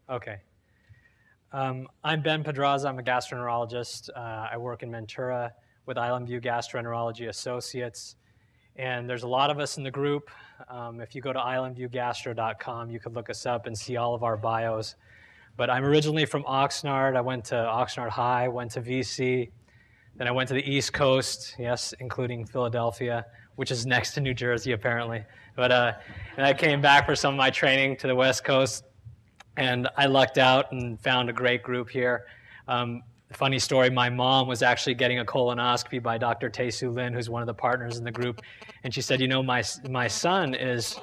Okay. I'm Ben Pedraza. I'm a gastroenterologist. I work in Ventura with Island View Gastroenterology Associates. And there's a lot of us in the group. If you go to islandviewgastro.com, you could look us up and see all of our bios. But I'm originally from Oxnard. I went to Oxnard High, went to VC. Then I went to the East Coast, yes, including Philadelphia, which is next to New Jersey, apparently. But and I came back for some of my training to the West Coast. And I lucked out and found a great group here. Funny story, my mom was actually getting a colonoscopy by Dr. Tae-Soo Lin, who's one of the partners in the group. And she said, you know, my son is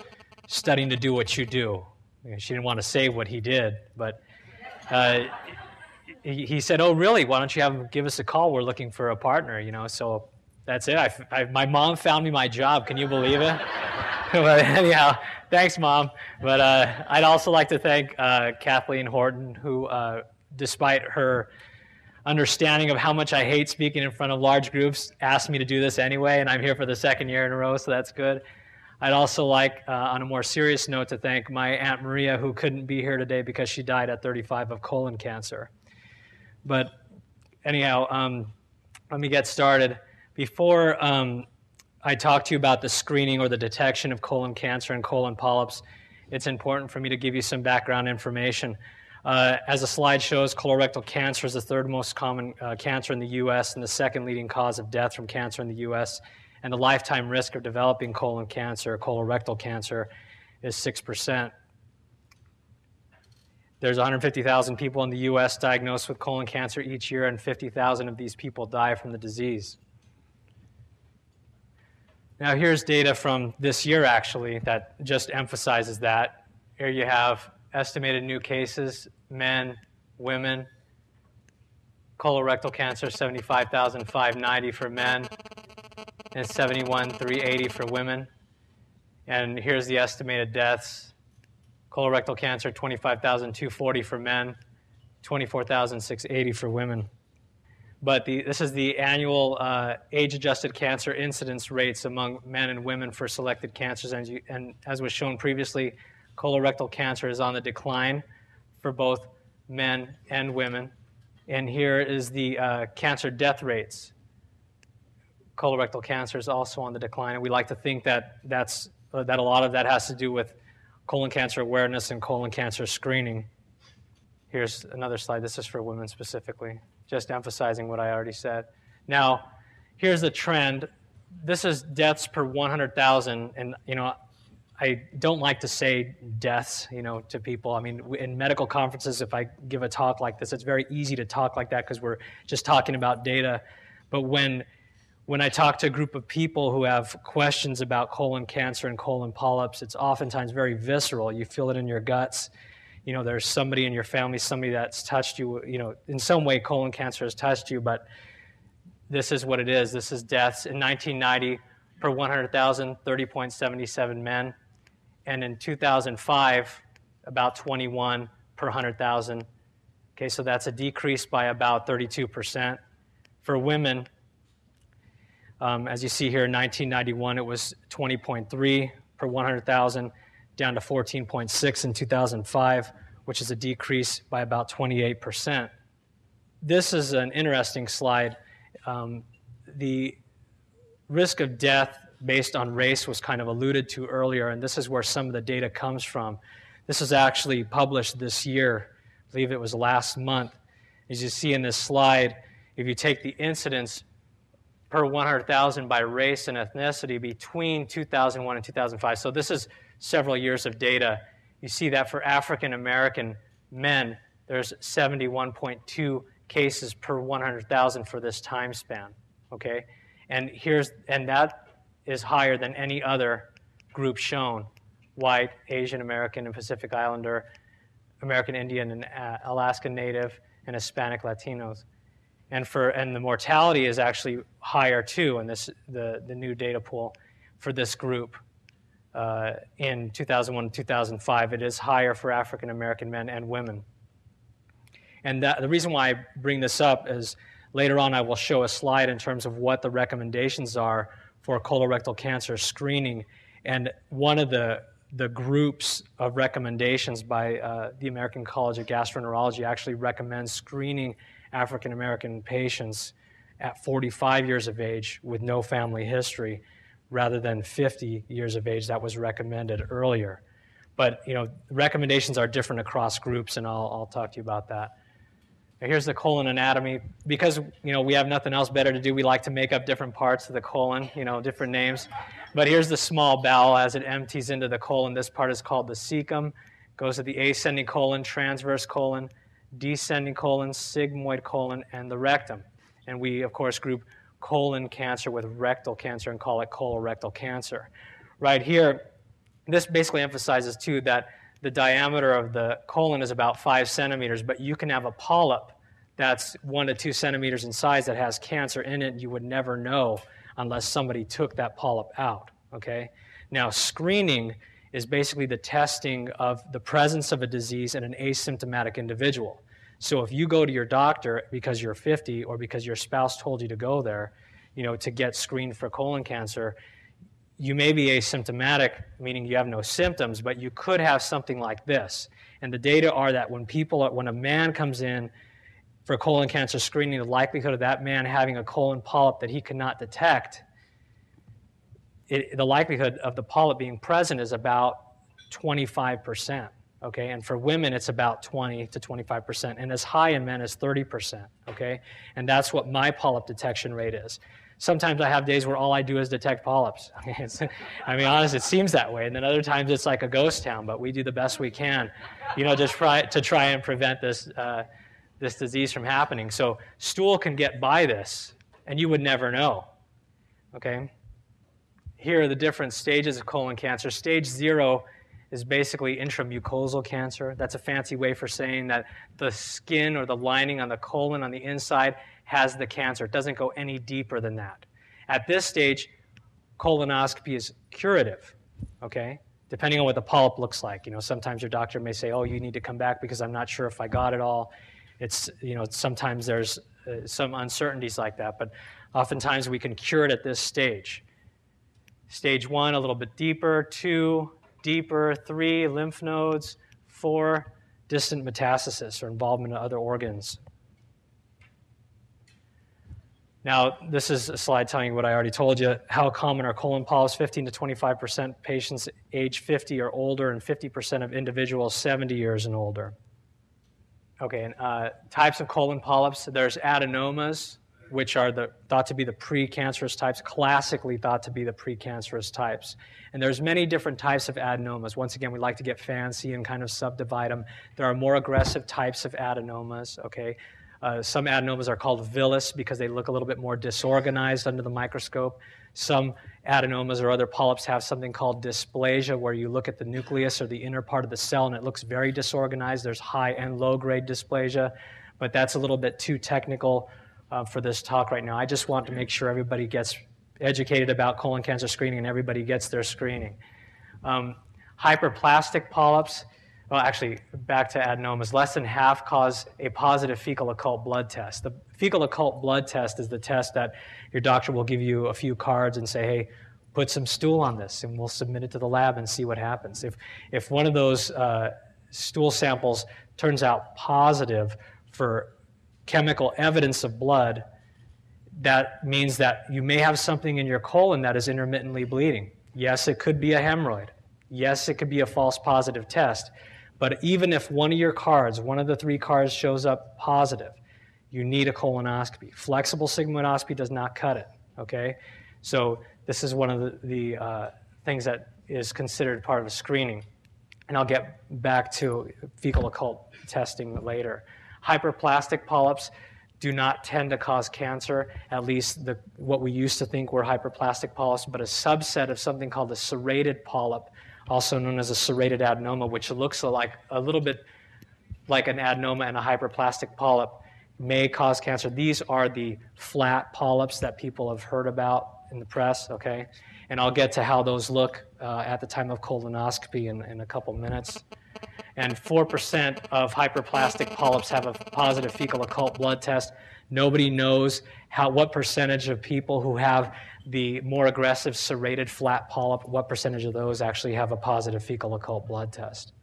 studying to do what you do. She didn't want to say what he did, but he said, oh, really? Why don't you have him give us a call? We're looking for a partner, you know. So that's it. My mom found me my job. Can you believe it? But anyhow, thanks, Mom. But I'd also like to thank Kathleen Horton, who, despite her understanding of how much I hate speaking in front of large groups, asked me to do this anyway, and I'm here for the second year in a row, so that's good. I'd also like, on a more serious note, to thank my Aunt Maria, who couldn't be here today because she died at 35 of colon cancer. But anyhow, let me get started. Before I talk to you about the screening or the detection of colon cancer and colon polyps, it's important for me to give you some background information. As the slide shows, colorectal cancer is the third most common cancer in the U.S. and the second leading cause of death from cancer in the U.S. And the lifetime risk of developing colon cancer, colorectal cancer, is 6%. There's 150,000 people in the U.S. diagnosed with colon cancer each year, and 50,000 of these people die from the disease. Now here's data from this year, actually, that just emphasizes that. Here you have estimated new cases, men, women. Colorectal cancer, 75,590 for men, and 71,380 for women. And here's the estimated deaths. Colorectal cancer, 25,240 for men, 24,680 for women. But this is the annual age-adjusted cancer incidence rates among men and women for selected cancers. And as was shown previously, colorectal cancer is on the decline for both men and women. And here is the cancer death rates. Colorectal cancer is also on the decline. And we like to think that a lot of that has to do with colon cancer awareness and colon cancer screening. Here's another slide. This is for women specifically, just emphasizing what I already said. Now, here's the trend. This is deaths per 100,000. And, you know, I don't like to say deaths, you know, to people. I mean, in medical conferences, if I give a talk like this, it's very easy to talk like that because we're just talking about data. But when I talk to a group of people who have questions about colon cancer and colon polyps, it's oftentimes very visceral. You feel it in your guts. You know, there's somebody in your family, somebody that's touched you, you know, in some way colon cancer has touched you, but this is what it is. This is deaths. In 1990, per 100,000, 30.77 men. And in 2005, about 21 per 100,000. Okay, so that's a decrease by about 32%. For women, as you see here, in 1991, it was 20.3 per 100,000, down to 14.6 in 2005, which is a decrease by about 28%. This is an interesting slide. The risk of death based on race was kind of alluded to earlier, and this is where some of the data comes from. This is actually published this year. I believe it was last month. As you see in this slide, if you take the incidence per 100,000 by race and ethnicity between 2001 and 2005, so this is several years of data, you see that for African American men, there's 71.2 cases per 100,000 for this time span, okay? And that is higher than any other group shown: white, Asian American, and Pacific Islander, American Indian, and Alaska Native, and Hispanic Latinos. And the mortality is actually higher too in the new data pool for this group. In 2001 and 2005, it is higher for African American men and women. And the reason why I bring this up is later on I will show a slide in terms of what the recommendations are for colorectal cancer screening. And one of the the groups of recommendations by the American College of Gastroenterology actually recommends screening African American patients at 45 years of age with no family history rather than 50 years of age that was recommended earlier. But recommendations are different across groups, and I'll talk to you about that. Here's the colon anatomy. Because we have nothing else better to do, we like to make up different parts of the colon, different names. But here's the small bowel as it empties into the colon. This part is called the cecum. Goes to the ascending colon, transverse colon, descending colon, sigmoid colon, and the rectum. And we, of course, group colon cancer with rectal cancer and call it colorectal cancer. Right here, this basically emphasizes, too, that the diameter of the colon is about 5 centimeters, but you can have a polyp that's 1 to 2 centimeters in size that has cancer in it. You would never know unless somebody took that polyp out, okay? Now, screening is basically the testing of the presence of a disease in an asymptomatic individual. So if you go to your doctor because you're 50 or because your spouse told you to go there, to get screened for colon cancer, you may be asymptomatic, meaning you have no symptoms, but you could have something like this. And the data are that when a man comes in for colon cancer screening, the likelihood of that man having a colon polyp that he cannot detect, the likelihood of the polyp being present is about 25%. Okay, and for women, it's about 20 to 25%, and as high in men as 30%, okay? And that's what my polyp detection rate is. Sometimes I have days where all I do is detect polyps. Honestly, it seems that way, and then other times it's like a ghost town, but we do the best we can, just to try and prevent this disease from happening. So stool can get by this, and you would never know, okay? Here are the different stages of colon cancer. Stage 0 is basically intramucosal cancer. That's a fancy way for saying that the skin or the lining on the colon on the inside has the cancer. It doesn't go any deeper than that. At this stage, colonoscopy is curative, okay? Depending on what the polyp looks like. Sometimes your doctor may say, oh, you need to come back because I'm not sure if I got it all. It's, sometimes there's some uncertainties like that, but oftentimes we can cure it at this stage. Stage 1, a little bit deeper. 2, deeper. 3, lymph nodes. 4, distant metastasis or involvement in other organs. Now, this is a slide telling you what I already told you. How common are colon polyps? 15 to 25% patients age 50 or older, and 50% of individuals 70 years and older. Okay, and types of colon polyps. There's adenomas, which are thought to be the precancerous types, classically thought to be the precancerous types. And there's many different types of adenomas. Once again, we like to get fancy and kind of subdivide them. There are more aggressive types of adenomas, okay? Some adenomas are called villous because they look a little bit more disorganized under the microscope. Some adenomas or other polyps have something called dysplasia, where you look at the nucleus or the inner part of the cell and it looks very disorganized. There's high and low grade dysplasia, but that's a little bit too technical for this talk right now. I just want to make sure everybody gets educated about colon cancer screening and everybody gets their screening. Hyperplastic polyps, well, actually, back to adenomas. Less than half cause a positive fecal occult blood test. The fecal occult blood test is the test that your doctor will give you a few cards and say, hey, put some stool on this, and we'll submit it to the lab and see what happens. If one of those stool samples turns out positive for chemical evidence of blood, that means that you may have something in your colon that is intermittently bleeding. Yes, it could be a hemorrhoid. Yes, it could be a false positive test. But even if one of your cards, one of the 3 cards shows up positive, you need a colonoscopy. Flexible sigmoidoscopy does not cut it, okay? So this is one of the things that is considered part of screening. And I'll get back to fecal occult testing later. Hyperplastic polyps do not tend to cause cancer, at least what we used to think were hyperplastic polyps, but a subset of something called a serrated polyp, also known as a serrated adenoma, which looks like a little bit like an adenoma and a hyperplastic polyp, may cause cancer. These are the flat polyps that people have heard about in the press, okay? And I'll get to how those look at the time of colonoscopy in a couple minutes. And 4% of hyperplastic polyps have a positive fecal occult blood test. Nobody knows what percentage of people who have the more aggressive serrated flat polyp, what percentage of those actually have a positive fecal occult blood test.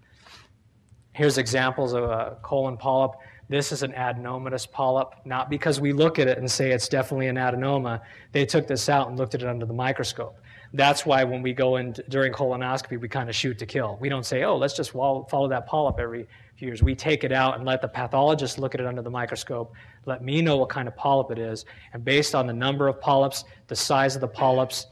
Here's examples of a colon polyp. This is an adenomatous polyp, not because we look at it and say it's definitely an adenoma. They took this out and looked at it under the microscope. That's why when we go in during colonoscopy, we kind of shoot to kill. We don't say, oh, let's just follow that polyp every few years. We take it out and let the pathologist look at it under the microscope, let me know what kind of polyp it is, and based on the number of polyps, the size of the polyps,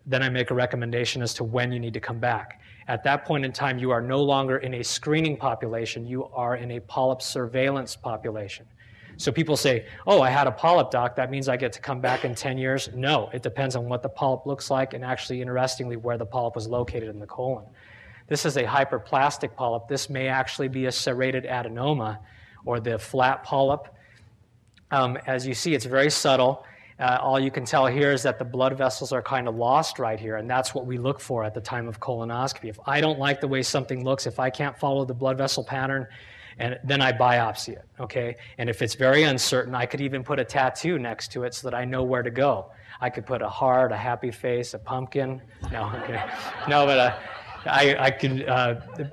then I make a recommendation as to when you need to come back. At that point in time, you are no longer in a screening population, you are in a polyp surveillance population. So people say, oh, I had a polyp, doc, that means I get to come back in 10 years? No, it depends on what the polyp looks like and actually, interestingly, where the polyp was located in the colon. This is a hyperplastic polyp. This may actually be a serrated adenoma or the flat polyp. As you see, it's very subtle. All you can tell here is that the blood vessels are kind of lost right here, and that's what we look for at the time of colonoscopy. If I don't like the way something looks, if I can't follow the blood vessel pattern, and then I biopsy it, okay? And if it's very uncertain, I could even put a tattoo next to it so that I know where to go. I could put a heart, a happy face, a pumpkin. No, okay. No, but I could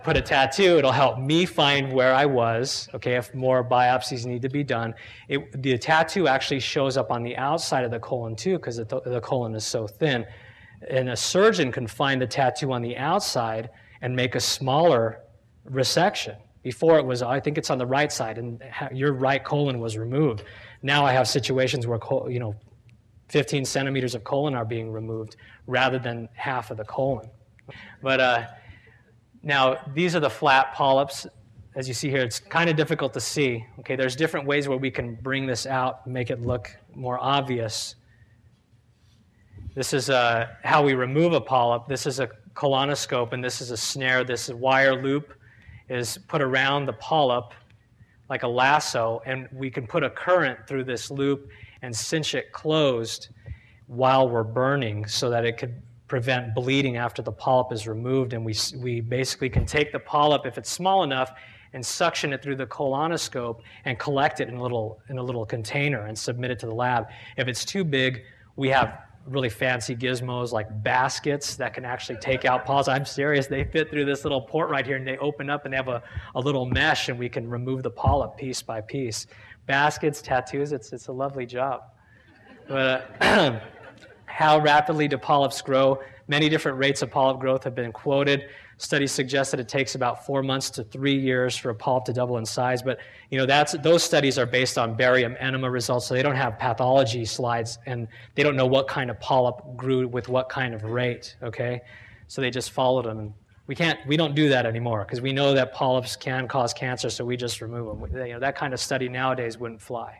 put a tattoo. It'll help me find where I was, okay, if more biopsies need to be done. The tattoo actually shows up on the outside of the colon too because the colon is so thin. And a surgeon can find the tattoo on the outside and make a smaller resection. Before it was, I think it's on the right side, and your right colon was removed. Now I have situations where 15 centimeters of colon are being removed rather than half of the colon. But now these are the flat polyps. As you see here, it's kind of difficult to see. Okay, there's different ways where we can bring this out and make it look more obvious. This is how we remove a polyp. This is a colonoscope, and this is a snare. This wire loop is put around the polyp like a lasso, and we can put a current through this loop and cinch it closed while we're burning so that it could prevent bleeding after the polyp is removed. And we basically can take the polyp, if it's small enough, and suction it through the colonoscope and collect it in a little container and submit it to the lab. If it's too big, we have really fancy gizmos like baskets that can actually take out polyps. I'm serious. They fit through this little port right here, and they open up, and they have a little mesh, and we can remove the polyp piece by piece. Baskets, tattoos, it's a lovely job. But how rapidly do polyps grow? Many different rates of polyp growth have been quoted. Studies suggest that it takes about 4 months to 3 years for a polyp to double in size, but those studies are based on barium enema results, so they don't have pathology slides, and they don't know what kind of polyp grew with what kind of rate, okay? So they just followed them. And we don't do that anymore because we know that polyps can cause cancer, so we just remove them. That kind of study nowadays wouldn't fly.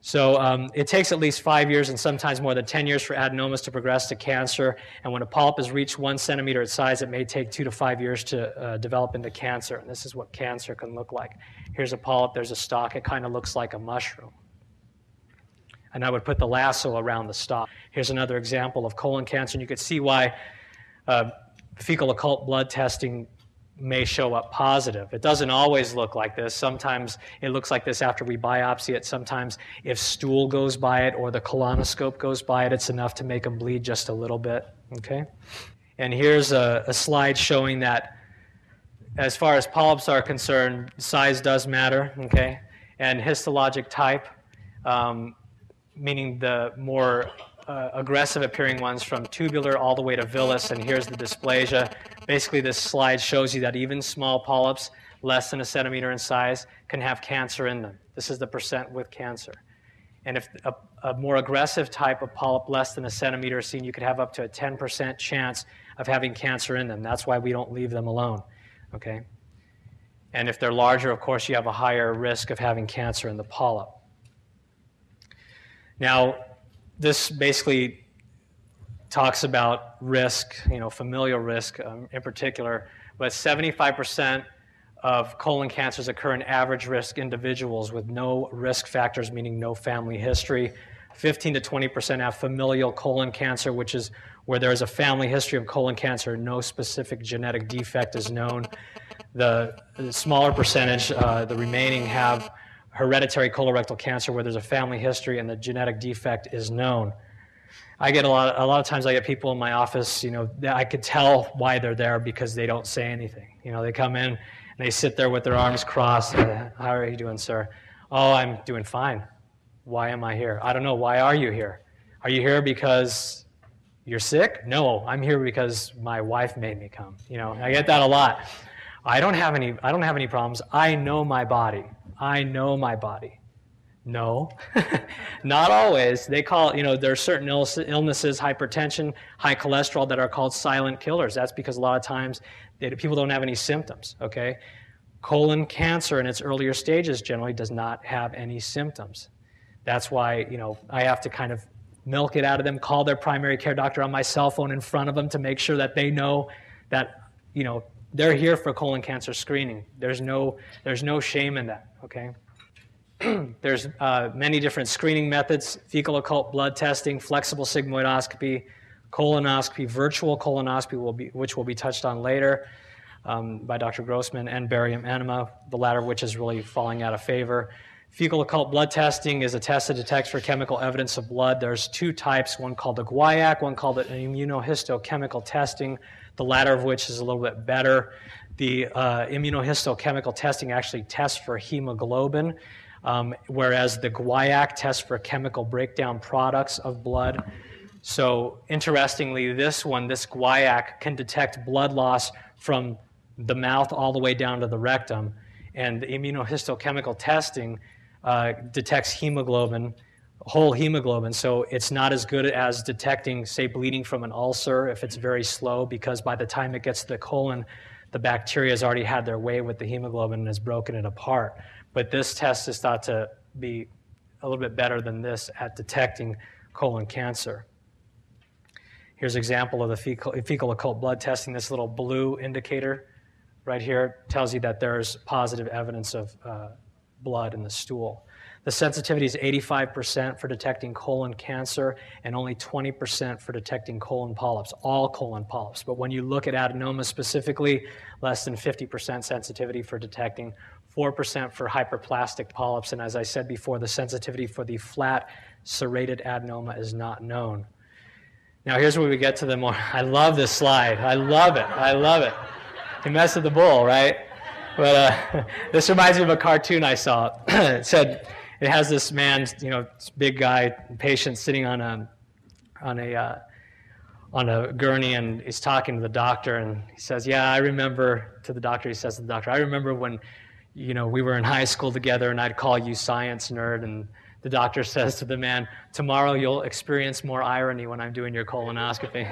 So it takes at least 5 years and sometimes more than 10 years for adenomas to progress to cancer. And when a polyp has reached 1 centimeter in size, it may take 2 to 5 years to develop into cancer. And this is what cancer can look like. Here's a polyp. There's a stalk. It kind of looks like a mushroom. And I would put the lasso around the stalk. Here's another example of colon cancer. And you could see why fecal occult blood testing may show up positive. It doesn't always look like this. Sometimes it looks like this after we biopsy it. Sometimes if stool goes by it or the colonoscope goes by it, it's enough to make them bleed just a little bit, okay? And here's a slide showing that as far as polyps are concerned, size does matter, okay? And histologic type, meaning the more aggressive appearing ones from tubular all the way to villus, and here's the dysplasia. Basically, this slide shows you that even small polyps, less than 1 centimeter in size, can have cancer in them. This is the percent with cancer. And if a more aggressive type of polyp, less than 1 centimeter, is seen, you could have up to a 10% chance of having cancer in them. That's why we don't leave them alone, okay? And if they're larger, of course, you have a higher risk of having cancer in the polyp. Now, this basically talks about risk, familial risk in particular, but 75% of colon cancers occur in average risk individuals with no risk factors, meaning no family history. 15 to 20% have familial colon cancer, which is where there is a family history of colon cancer, no specific genetic defect is known. The smaller percentage, the remaining, have hereditary colorectal cancer where there's a family history and the genetic defect is known. I get a lot of times I get people in my office, that I could tell why they're there because they don't say anything. They come in and they sit there with their arms crossed. How are you doing, sir? Oh, I'm doing fine. Why am I here? I don't know. Why are you here? Are you here because you're sick? No, I'm here because my wife made me come. I get that a lot. I don't have any problems. I know my body. I know my body. No, not always. They call, there are certain illnesses, hypertension, high cholesterol, that are called silent killers. That's because a lot of times people don't have any symptoms, okay? Colon cancer in its earlier stages generally does not have any symptoms. That's why, I have to kind of milk it out of them, call their primary care doctor on my cell phone in front of them to make sure that they know that, they're here for colon cancer screening. There's no shame in that, okay? There's many different screening methods: fecal occult blood testing, flexible sigmoidoscopy, colonoscopy, virtual colonoscopy, which will be touched on later by Dr. Grossman, and barium enema, the latter of which is really falling out of favor. Fecal occult blood testing is a test that detects for chemical evidence of blood. There's two types, one called the guaiac, one called an immunohistochemical testing, the latter of which is a little bit better. The immunohistochemical testing actually tests for hemoglobin, whereas the guaiac tests for chemical breakdown products of blood. So interestingly, this guaiac can detect blood loss from the mouth all the way down to the rectum, and the immunohistochemical testing detects hemoglobin, whole hemoglobin, so it's not as good as detecting, say, bleeding from an ulcer if it's very slow, because by the time it gets to the colon, the bacteria has already had their way with the hemoglobin and has broken it apart. But this test is thought to be a little bit better than this at detecting colon cancer. Here's an example of the fecal occult blood testing. This little blue indicator right here tells you that there's positive evidence of blood in the stool. The sensitivity is 85% for detecting colon cancer and only 20% for detecting colon polyps, all colon polyps. But when you look at adenoma specifically, less than 50% sensitivity for detecting, 4% for hyperplastic polyps, and as I said before, the sensitivity for the flat serrated adenoma is not known. Now here's where we get to the more, I love this slide. I love it. You mess with the bull, right? But this reminds me of a cartoon I saw. It said, it has this man, this big guy, patient sitting on a gurney, and he's talking to the doctor, and he says, "Yeah, I remember." To the doctor, he says to the doctor, "I remember when, we were in high school together, and I'd call you science nerd." And the doctor says to the man, "Tomorrow you'll experience more irony when I'm doing your colonoscopy."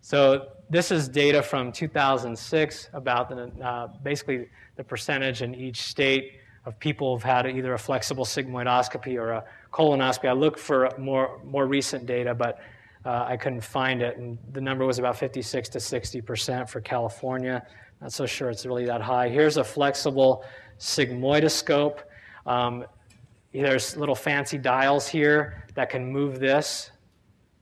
So this is data from 2006 about basically the percentage in each state of people who've had either a flexible sigmoidoscopy or a colonoscopy. I looked for more recent data, but I couldn't find it. And the number was about 56 to 60% for California. Not so sure it's really that high. Here's a flexible sigmoidoscope. There's little fancy dials here that can move this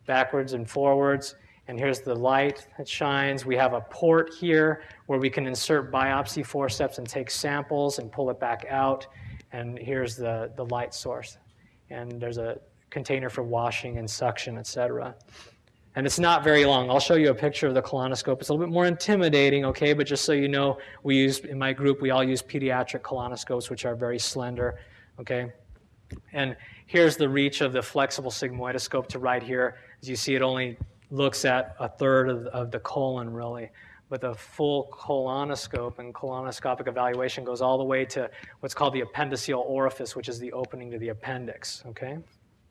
backwards and forwards. And here's the light that shines. We have a port here where we can insert biopsy forceps and take samples and pull it back out. And here's the light source. And there's a container for washing and suction, etc. And it's not very long. I'll show you a picture of the colonoscope. It's a little bit more intimidating, okay? But just so you know, in my group, we all use pediatric colonoscopes, which are very slender, okay? And here's the reach of the flexible sigmoidoscope to right here. As you see, it only looks at a third of the colon, really. But the full colonoscope and colonoscopic evaluation goes all the way to what's called the appendiceal orifice, which is the opening to the appendix, okay?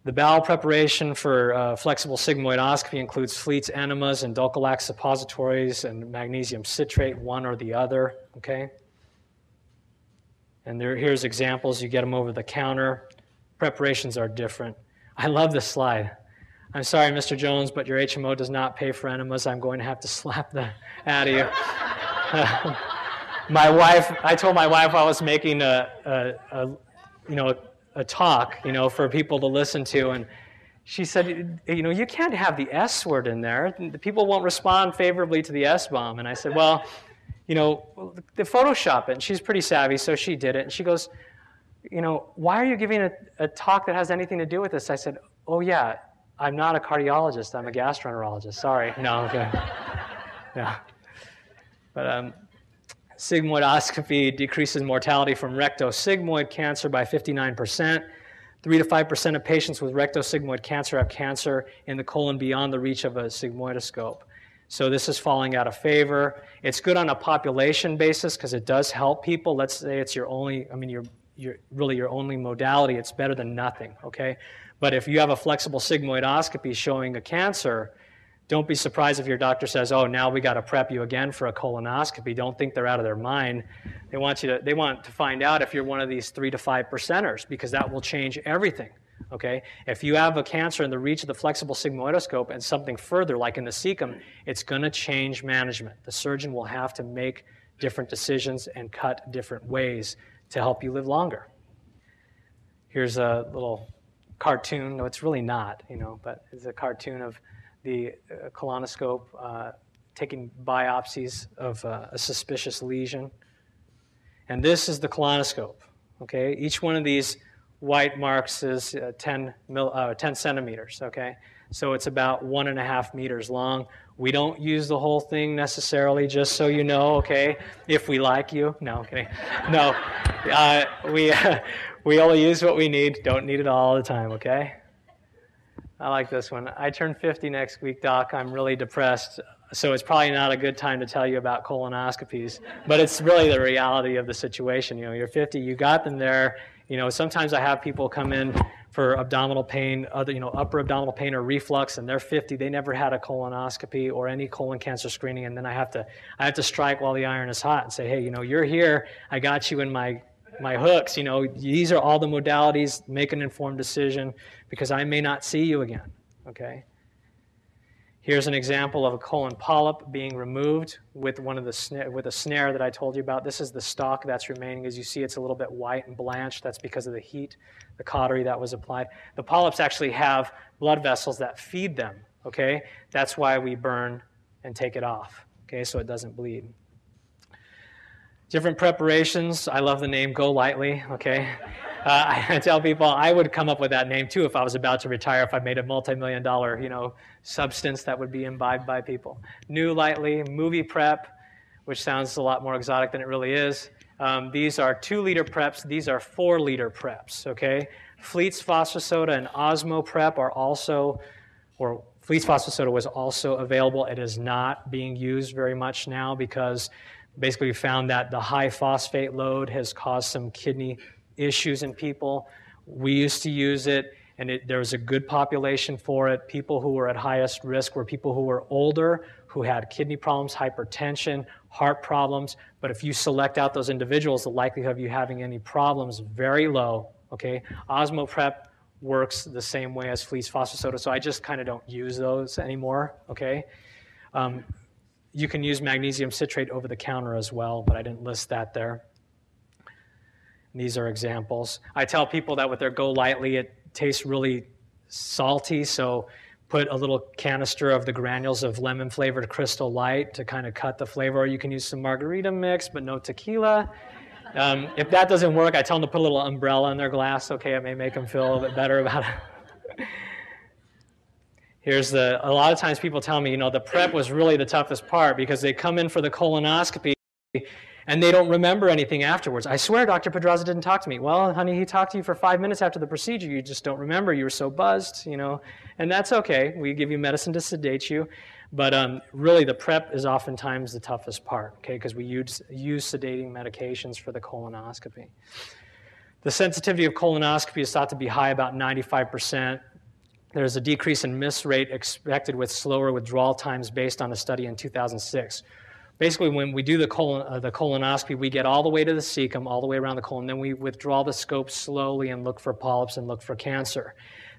The bowel preparation for flexible sigmoidoscopy includes Fleet's enemas and Dulcolax suppositories and magnesium citrate, one or the other, okay? And here's examples. You get them over the counter. Preparations are different. I love this slide. I'm sorry, Mr. Jones, but your HMO does not pay for enemas. I'm going to have to slap that out of you. I told my wife I was making a talk, for people to listen to, and she said, you can't have the S word in there. The people won't respond favorably to the S-bomb. And I said, well, the Photoshop it. And she's pretty savvy, so she did it. And she goes, why are you giving a talk that has anything to do with this? I said, oh, yeah, I'm not a cardiologist. I'm a gastroenterologist. Sorry. No, okay. Yeah. But sigmoidoscopy decreases mortality from rectosigmoid cancer by 59%. 3 to 5% of patients with rectosigmoid cancer have cancer in the colon beyond the reach of a sigmoidoscope. So this is falling out of favor. It's good on a population basis because it does help people. Let's say it's your only, really your only modality. It's better than nothing, okay? But if you have a flexible sigmoidoscopy showing a cancer, don't be surprised if your doctor says, oh, now we got to prep you again for a colonoscopy. Don't think they're out of their mind. They want to find out if you're one of these 3 to 5%ers, because that will change everything. Okay? If you have a cancer in the reach of the flexible sigmoidoscope and something further, like in the cecum, it's going to change management. The surgeon will have to make different decisions and cut different ways to help you live longer. Here's a little cartoon. No, it's really not, but it's a cartoon of the colonoscope taking biopsies of a suspicious lesion. And this is the colonoscope. Okay? Each one of these white marks is 10 centimeters, okay? So it's about 1.5 meters long. We don't use the whole thing necessarily, just so you know, okay? If we like you. No, kidding. No, we only use what we need. Don't need it all the time, okay? I like this one. I turn 50 next week, Doc. I'm really depressed, so it's probably not a good time to tell you about colonoscopies, but it's really the reality of the situation. You're 50, you got them there. Sometimes I have people come in for abdominal pain, upper abdominal pain or reflux, and they're 50. They never had a colonoscopy or any colon cancer screening, and then I have to strike while the iron is hot and say, hey, you're here. I got you in my hooks. These are all the modalities. Make an informed decision because I may not see you again. Okay. Here's an example of a colon polyp being removed with a snare that I told you about. This is the stalk that's remaining. As you see, it's a little bit white and blanched. That's because of the heat, the cautery that was applied. The polyps actually have blood vessels that feed them, okay? That's why we burn and take it off, okay, so it doesn't bleed. Different preparations. I love the name Go Lightly, okay? I tell people I would come up with that name too if I was about to retire, if I made a multi-million-dollar, substance that would be imbibed by people. New Lightly, Movie Prep, which sounds a lot more exotic than it really is. These are 2-liter preps. These are 4-liter preps, okay? Fleet's Phosphosoda and Osmo Prep are also, or Fleet's Phosphosoda was also available. It is not being used very much now because basically we found that the high phosphate load has caused some kidney issues in people. We used to use it, and there was a good population for it. People who were at highest risk were people who were older, who had kidney problems, hypertension, heart problems. But if you select out those individuals, the likelihood of you having any problems is very low. Okay, Osmo Prep works the same way as Fleet's Phosphosoda, so I just kind of don't use those anymore. Okay. You can use magnesium citrate over the counter as well, but I didn't list that there. These are examples. I tell people that with their Go Lightly, it tastes really salty, so put a little canister of the granules of lemon-flavored Crystal Light to kind of cut the flavor, or you can use some margarita mix, but no tequila. If that doesn't work, I tell them to put a little umbrella in their glass. Okay, it may make them feel a little bit better about it. Here's a lot of times people tell me, the prep was really the toughest part because they come in for the colonoscopy and they don't remember anything afterwards. I swear Dr. Pedraza didn't talk to me. Well, honey, he talked to you for 5 minutes after the procedure. You just don't remember. You were so buzzed, and that's okay. We give you medicine to sedate you. But really, the prep is oftentimes the toughest part, okay, because we use sedating medications for the colonoscopy. The sensitivity of colonoscopy is thought to be high, about 95%. There's a decrease in miss rate expected with slower withdrawal times based on a study in 2006. Basically, when we do the colonoscopy, we get all the way to the cecum, all the way around the colon, then we withdraw the scope slowly and look for polyps and look for cancer.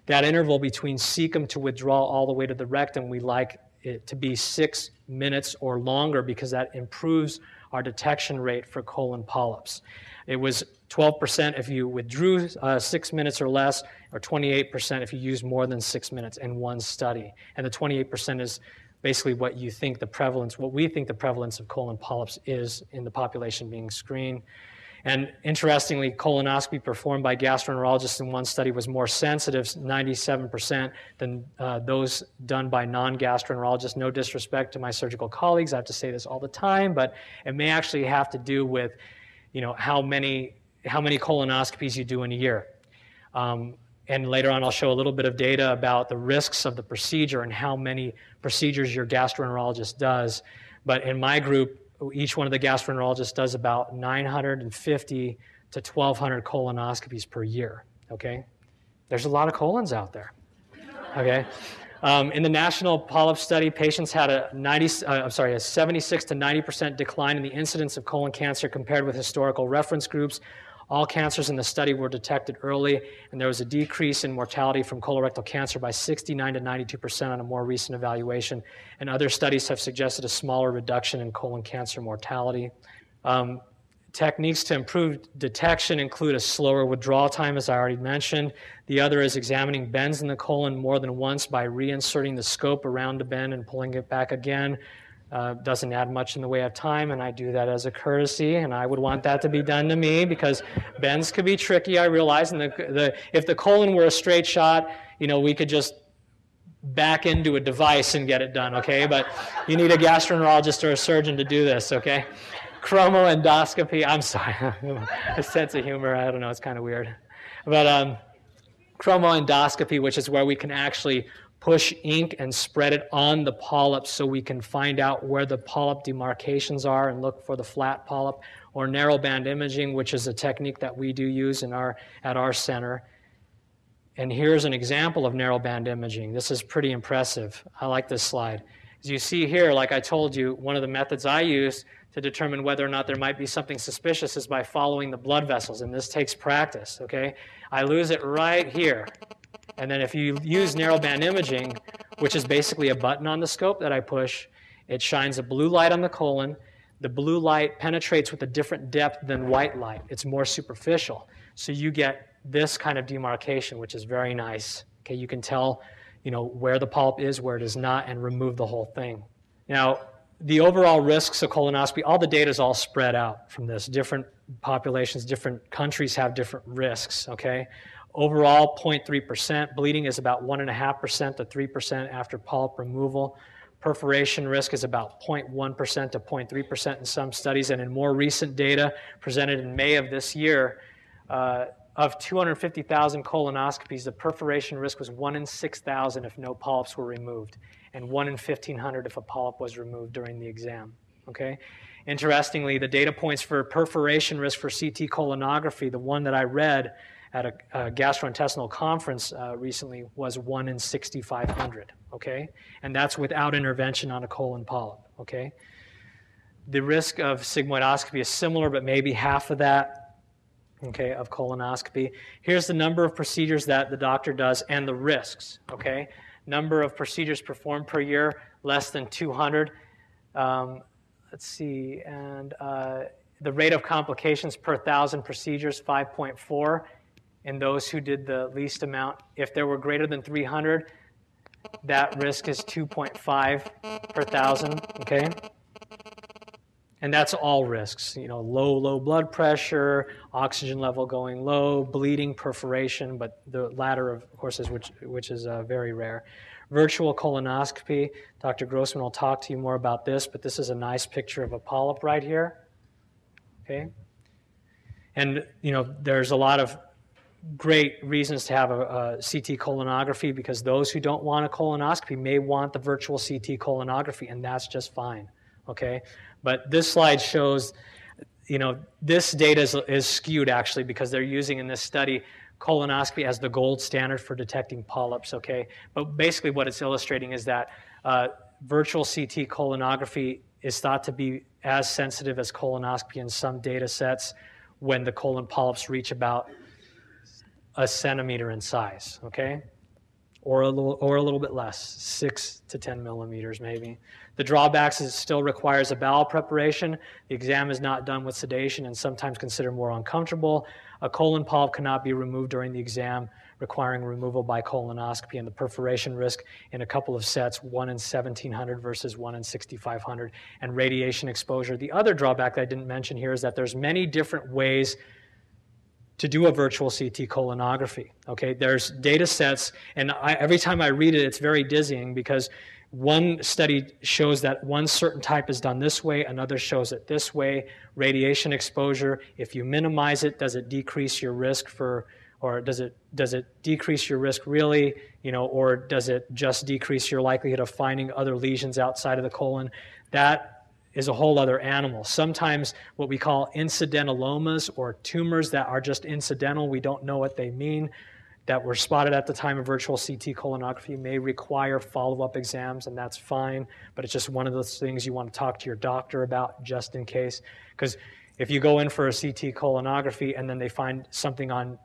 That interval between cecum to withdrawal all the way to the rectum, we like it to be 6 minutes or longer because that improves our detection rate for colon polyps. It was 12% if you withdrew 6 minutes or less, or 28% if you used more than 6 minutes in one study. And the 28% is basically what we think the prevalence of colon polyps is in the population being screened. And interestingly, colonoscopy performed by gastroenterologists in one study was more sensitive, 97%, than those done by non-gastroenterologists. No disrespect to my surgical colleagues, I have to say this all the time, but it may actually have to do with, how many colonoscopies you do in a year. And later on, I'll show a little bit of data about the risks of the procedure and how many procedures your gastroenterologist does. But in my group, each one of the gastroenterologists does about 950 to 1,200 colonoscopies per year, okay? There's a lot of colons out there, okay? In the National Polyp Study, patients had a 76 to 90% decline in the incidence of colon cancer compared with historical reference groups. All cancers in the study were detected early, and there was a decrease in mortality from colorectal cancer by 69 to 92% on a more recent evaluation, and other studies have suggested a smaller reduction in colon cancer mortality. Techniques to improve detection include a slower withdrawal time, as I already mentioned. The other is examining bends in the colon more than once by reinserting the scope around the bend and pulling it back again. Doesn't add much in the way of time, and I do that as a courtesy, and I would want that to be done to me because bends could be tricky, I realize, and if the colon were a straight shot, we could just back into a device and get it done, okay? But you need a gastroenterologist or a surgeon to do this, okay? Chromoendoscopy, I'm sorry, a sense of humor, I don't know, it's kind of weird. But chromoendoscopy, which is where we can actually push ink and spread it on the polyp so we can find out where the polyp demarcations are and look for the flat polyp, or narrowband imaging, which is a technique that we do use at our center. And here's an example of narrowband imaging. This is pretty impressive. I like this slide. As you see here, like I told you, one of the methods I use to determine whether or not there might be something suspicious is by following the blood vessels, and this takes practice, okay? I lose it right here. And then if you use narrowband imaging, which is basically a button on the scope that I push, it shines a blue light on the colon. The blue light penetrates with a different depth than white light. It's more superficial. So you get this kind of demarcation, which is very nice. Okay, you can tell, where the polyp is, where it is not, and remove the whole thing. Now, the overall risks of colonoscopy, all the data is all spread out from this. Different populations, different countries have different risks, okay? Overall, 0.3%. Bleeding is about 1.5% to 3% after polyp removal. Perforation risk is about 0.1% to 0.3% in some studies. And in more recent data presented in May of this year, of 250,000 colonoscopies, the perforation risk was 1 in 6,000 if no polyps were removed, and 1 in 1,500 if a polyp was removed during the exam. Okay? Interestingly, the data points for perforation risk for CT colonography, the one that I read at a gastrointestinal conference recently, was 1 in 6,500, okay? And that's without intervention on a colon polyp, okay? The risk of sigmoidoscopy is similar, but maybe half of that, okay, of colonoscopy. Here's the number of procedures that the doctor does and the risks, okay? Number of procedures performed per year, less than 200. Let's see, and the rate of complications per 1,000 procedures, 5.4. And those who did the least amount, if there were greater than 300, that risk is 2.5 per 1,000, okay? And that's all risks, low blood pressure, oxygen level going low, bleeding, perforation, but the latter, of course, is which is very rare. Virtual colonoscopy, Dr. Grossman will talk to you more about this, but this is a nice picture of a polyp right here, okay? And, there's a lot of great reasons to have a CT colonography, because those who don't want a colonoscopy may want the virtual CT colonography, and that's just fine, okay? But this slide shows, this data is skewed actually, because they're using in this study colonoscopy as the gold standard for detecting polyps, okay? But basically what it's illustrating is that virtual CT colonography is thought to be as sensitive as colonoscopy in some data sets when the colon polyps reach about a centimeter in size, okay? Or a little bit less, 6 to 10 millimeters maybe. The drawbacks is it still requires a bowel preparation. The exam is not done with sedation and sometimes considered more uncomfortable. A colon polyp cannot be removed during the exam. requiring removal by colonoscopy, and the perforation risk in a couple of sets, 1 in 1,700 versus 1 in 6,500, and radiation exposure. The other drawback that I didn't mention here is that there's many different ways to do a virtual CT colonography. Okay, there's data sets, and every time I read it, it's very dizzying because one study shows that one certain type is done this way, another shows it this way. Radiation exposure, if you minimize it, does it decrease your risk for, or does it decrease your risk really, or does it just decrease your likelihood of finding other lesions outside of the colon? That is a whole other animal. Sometimes what we call incidentalomas, or tumors that are just incidental, we don't know what they mean, that were spotted at the time of virtual CT colonography, may require follow-up exams, and that's fine, but it's just one of those things you want to talk to your doctor about just in case. Because if you go in for a CT colonography and then they find something on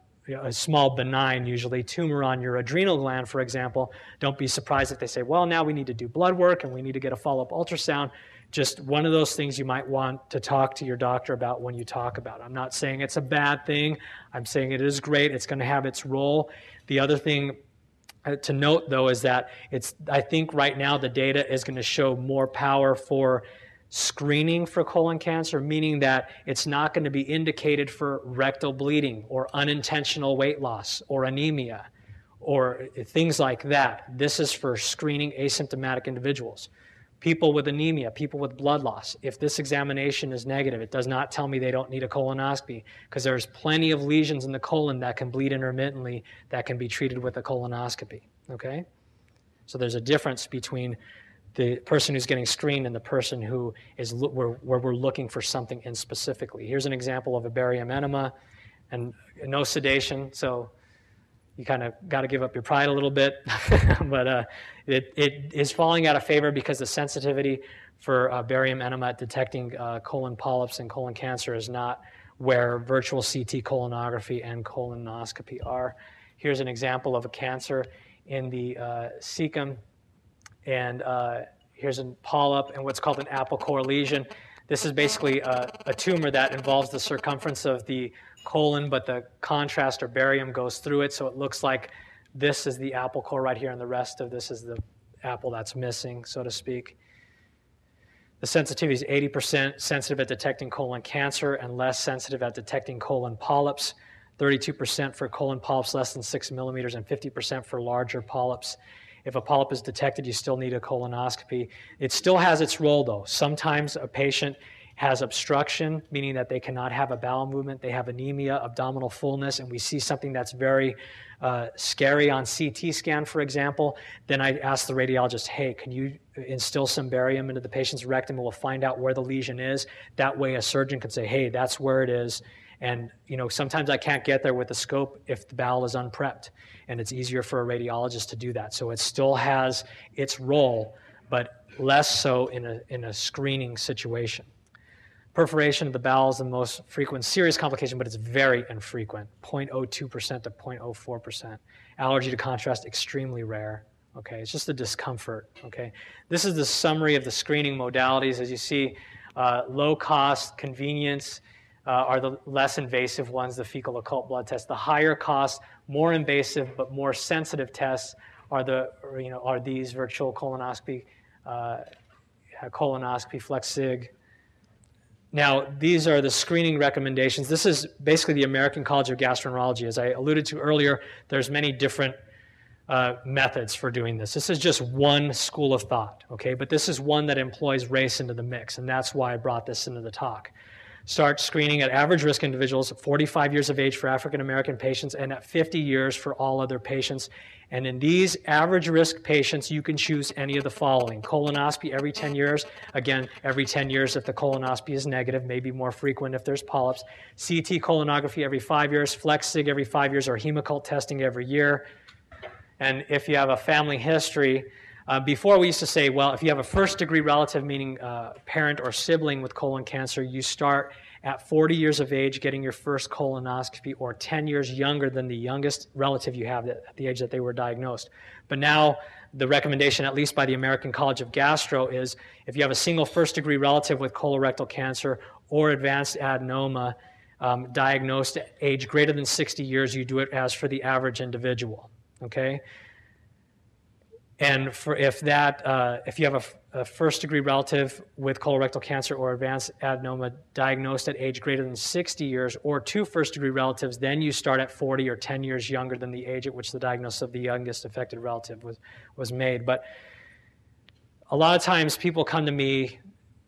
a small benign, usually tumor on your adrenal gland, for example, don't be surprised if they say, well, now we need to do blood work and we need to get a follow-up ultrasound. Just one of those things you might want to talk to your doctor about when you talk about it. I'm not saying it's a bad thing. I'm saying it is great. It's going to have its role. The other thing to note, though, is that I think right now the data is going to show more power for screening for colon cancer, meaning that it's not going to be indicated for rectal bleeding or unintentional weight loss or anemia or things like that. This is for screening asymptomatic individuals. People with anemia, people with blood loss. If this examination is negative, it does not tell me they don't need a colonoscopy, because there's plenty of lesions in the colon that can bleed intermittently that can be treated with a colonoscopy, okay? So there's a difference between the person who's getting screened and the person who is where we're looking for something in specifically. Here's an example of a barium enema and no sedation, so you kind of got to give up your pride a little bit, but it is falling out of favor because the sensitivity for barium enema at detecting colon polyps and colon cancer is not where virtual CT colonography and colonoscopy are. Here's an example of a cancer in the cecum, and here's a polyp and what's called an apple core lesion. This is basically a tumor that involves the circumference of the colon, but the contrast or barium goes through it, so it looks like this is the apple core right here, and the rest of this is the apple that's missing, so to speak. The sensitivity is 80% sensitive at detecting colon cancer and less sensitive at detecting colon polyps, 32% for colon polyps less than 6 millimeters, and 50% for larger polyps. If a polyp is detected, you still need a colonoscopy. It still has its role, though. Sometimes a patient has obstruction, meaning that they cannot have a bowel movement. They have anemia, abdominal fullness, and we see something that's very scary on CT scan, for example. Then I ask the radiologist, hey, can you instill some barium into the patient's rectum, and we'll find out where the lesion is. That way a surgeon can say, hey, that's where it is. And sometimes I can't get there with the scope if the bowel is unprepped, and it's easier for a radiologist to do that. So it still has its role, but less so in a screening situation. Perforation of the bowel is the most frequent serious complication, but it's very infrequent, 0.02% to 0.04%. Allergy to contrast, extremely rare. Okay, it's just a discomfort. Okay, this is the summary of the screening modalities. As you see, low cost, convenience are the less invasive ones, the fecal occult blood test. The higher cost, more invasive but more sensitive tests are these virtual colonoscopy, FlexSig. Now, these are the screening recommendations. This is basically the American College of Gastroenterology. As I alluded to earlier, there's many different methods for doing this. This is just one school of thought, okay? But this is one that employs race into the mix, and that's why I brought this into the talk. Start screening at average risk individuals at 45 years of age for African American patients and at 50 years for all other patients. And in these average risk patients, you can choose any of the following. Colonoscopy every 10 years. Again, every 10 years if the colonoscopy is negative, maybe more frequent if there's polyps. CT colonography every 5 years, FlexSig every 5 years, or Hemoccult testing every year. And if you have a family history, before we used to say, well, if you have a first-degree relative, meaning parent or sibling with colon cancer, you start at 40 years of age getting your first colonoscopy, or 10 years younger than the youngest relative you have at the age that they were diagnosed. But now the recommendation, at least by the American College of Gastro, is if you have a single first-degree relative with colorectal cancer or advanced adenoma, diagnosed at age greater than 60 years, you do it as for the average individual, okay? And if you have a first-degree relative with colorectal cancer or advanced adenoma diagnosed at age greater than 60 years, or 2 first-degree relatives, then you start at 40 or 10 years younger than the age at which the diagnosis of the youngest affected relative was made. But a lot of times people come to me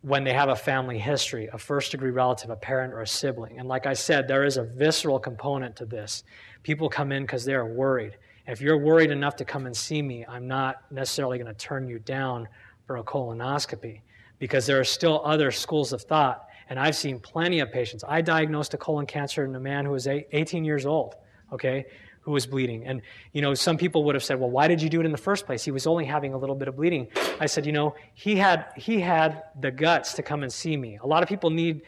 when they have a family history, a first-degree relative, a parent, or a sibling. And like I said, there is a visceral component to this. People come in because they're worried. If you're worried enough to come and see me, I'm not necessarily going to turn you down for a colonoscopy, because there are still other schools of thought, and I've seen plenty of patients. I diagnosed a colon cancer in a man who was 18 years old, okay, who was bleeding. And, you know, some people would have said, well, why did you do it in the first place? He was only having a little bit of bleeding. I said, you know, he had the guts to come and see me. A lot of people need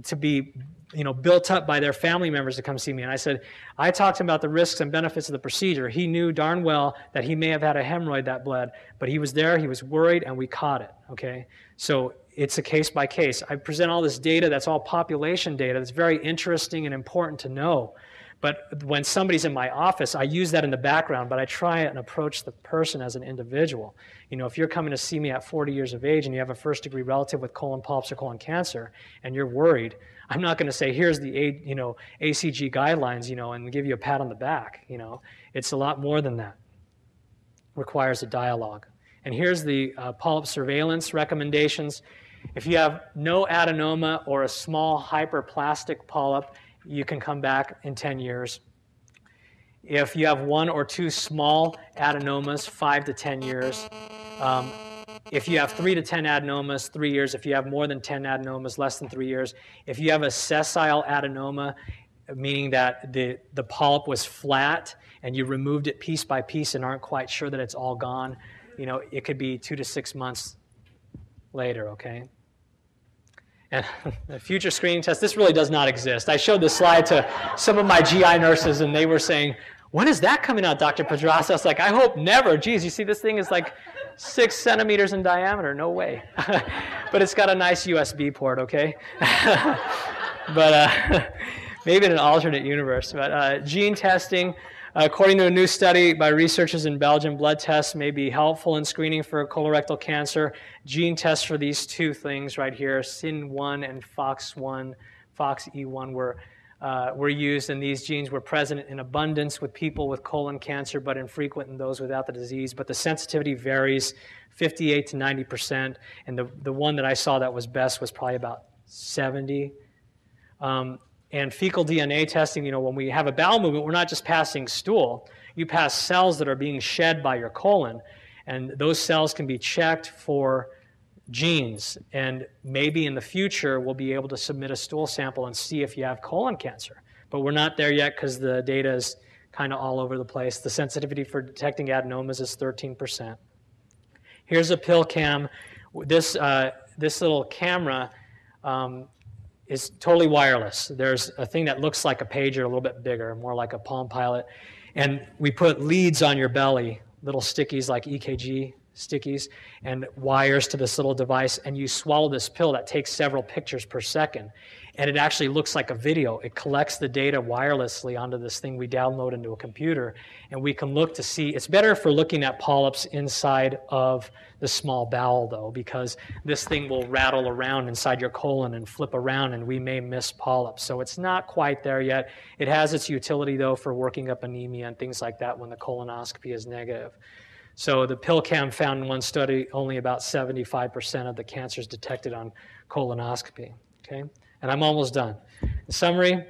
to be, you know, built up by their family members to come see me. And I said, I talked to him about the risks and benefits of the procedure. He knew darn well that he may have had a hemorrhoid that bled, but he was there, he was worried, and we caught it, okay? So it's a case by case. I present all this data, that's all population data, that's very interesting and important to know. But when somebody's in my office, I use that in the background, but I try and approach the person as an individual. You know, if you're coming to see me at 40 years of age and you have a first-degree relative with colon polyps or colon cancer, and you're worried, I'm not going to say, here's the ACG guidelines, you know, and give you a pat on the back. You know, it's a lot more than that. Requires a dialogue. And here's the polyp surveillance recommendations. If you have no adenoma or a small hyperplastic polyp, you can come back in 10 years. If you have 1 or 2 small adenomas, 5 to 10 years. If you have 3 to 10 adenomas, 3 years. If you have more than 10 adenomas, less than 3 years. If you have a sessile adenoma, meaning that the polyp was flat and you removed it piece by piece and aren't quite sure that it's all gone, you know, it could be 2 to 6 months later, okay? And the future screening test, this really does not exist. I showed this slide to some of my GI nurses, and they were saying, when is that coming out, Dr. Pedraza? I was like, I hope never. Geez, you see this thing is like 6 centimeters in diameter. No way. But it's got a nice USB port, okay? But maybe in an alternate universe. But gene testing, according to a new study by researchers in Belgium, blood tests may be helpful in screening for colorectal cancer. Gene tests for these 2 things right here, SYN1 and FOXE1 were used, and these genes were present in abundance with people with colon cancer, but infrequent in those without the disease. But the sensitivity varies 58 to 90%, and the one that I saw that was best was probably about 70. And fecal DNA testing, you know, when we have a bowel movement, we're not just passing stool. You pass cells that are being shed by your colon, and those cells can be checked for genes. And maybe in the future, we'll be able to submit a stool sample and see if you have colon cancer. But we're not there yet because the data is kind of all over the place. The sensitivity for detecting adenomas is 13%. Here's a pill cam. This little camera is totally wireless. There's a thing that looks like a pager, a little bit bigger, more like a Palm Pilot. And we put leads on your belly, little stickies like EKG stickies, and wires to this little device, and you swallow this pill that takes several pictures per second. And it actually looks like a video. It collects the data wirelessly onto this thing we download into a computer, and we can look to see. It's better for looking at polyps inside of the small bowel, though, because this thing will rattle around inside your colon and flip around, and we may miss polyps. So it's not quite there yet. It has its utility, though, for working up anemia and things like that when the colonoscopy is negative. So the PillCam found in one study only about 75% of the cancers detected on colonoscopy, okay? And I'm almost done. In summary,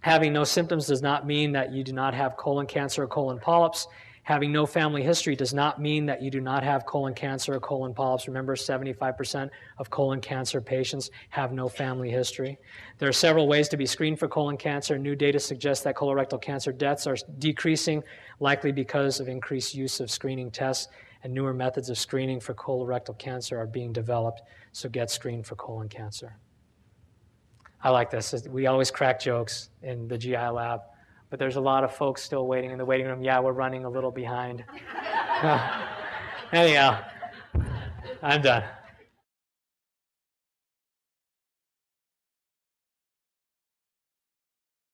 having no symptoms does not mean that you do not have colon cancer or colon polyps. Having no family history does not mean that you do not have colon cancer or colon polyps. Remember, 75% of colon cancer patients have no family history. There are several ways to be screened for colon cancer. New data suggests that colorectal cancer deaths are decreasing, likely because of increased use of screening tests, and newer methods of screening for colorectal cancer are being developed, so get screened for colon cancer. I like this. We always crack jokes in the GI lab, but there's a lot of folks still waiting in the waiting room. Yeah, we're running a little behind. Anyhow, I'm done.